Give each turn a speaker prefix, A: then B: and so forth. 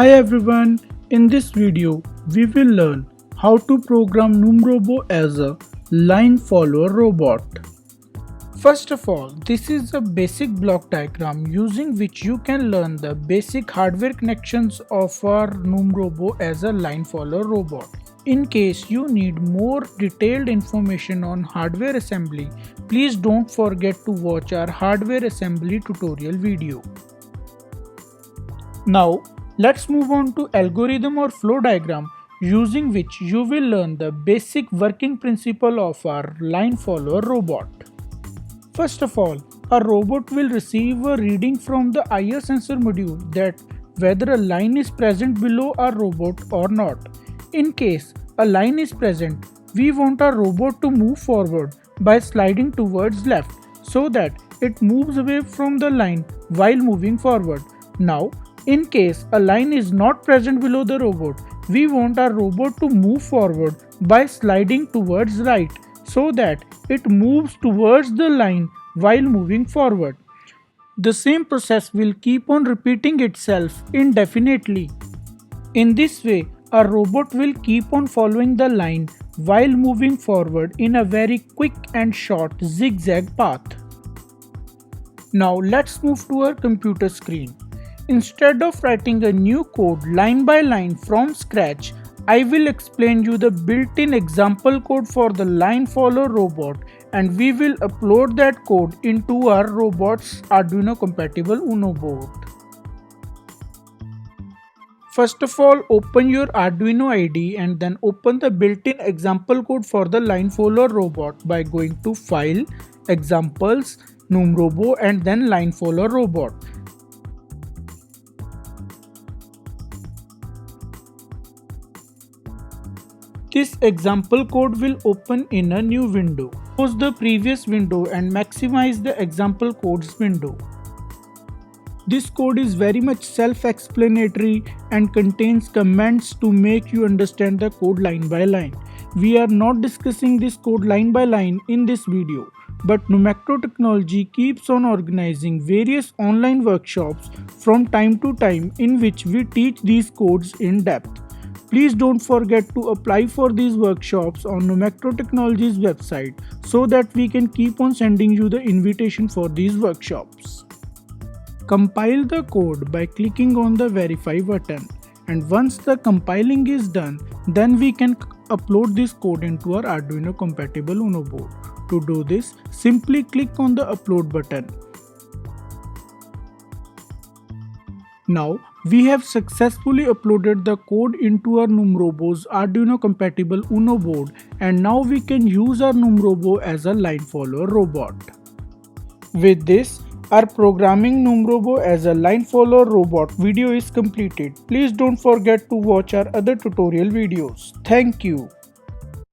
A: Hi everyone, in this video we will learn how to program nuMROBO as a line follower robot. First of all, this is a basic block diagram using which you can learn the basic hardware connections of our nuMROBO as a line follower robot. In case you need more detailed information on hardware assembly, please don't forget to watch our hardware assembly tutorial video. Now, let's move on to algorithm or flow diagram using which you will learn the basic working principle of our line follower robot. First of all, a robot will receive a reading from the IR sensor module that whether a line is present below our robot or not. In case a line is present, we want our robot to move forward by sliding towards left so that it moves away from the line while moving forward. Now, in case a line is not present below the robot, we want our robot to move forward by sliding towards right so that it moves towards the line while moving forward. The same process will keep on repeating itself indefinitely. In this way, a robot will keep on following the line while moving forward in a very quick and short zigzag path. Now let's move to our computer screen. Instead of writing a new code line by line from scratch, I will explain you the built-in example code for the line follower robot, and we will upload that code into our robot's Arduino-compatible Uno board. First of all, open your Arduino IDE and then open the built-in example code for the line follower robot by going to File, Examples, nuMROBO and then line follower robot. This example code will open in a new window. Close the previous window and maximize the example codes window. This code is very much self-explanatory and contains comments to make you understand the code line by line. We are not discussing this code line by line in this video, but nuMectro technology keeps on organizing various online workshops from time to time in which we teach these codes in depth. Please don't forget to apply for these workshops on nuMectro Technology's website so that we can keep on sending you the invitation for these workshops. Compile the code by clicking on the verify button, and once the compiling is done, then we can upload this code into our Arduino compatible Uno board. To do this, simply click on the upload button. Now, we have successfully uploaded the code into our nuMROBO's Arduino-compatible Uno board, and now we can use our nuMROBO as a line follower robot. With this, our programming nuMROBO as a line follower robot video is completed. Please don't forget to watch our other tutorial videos. Thank you.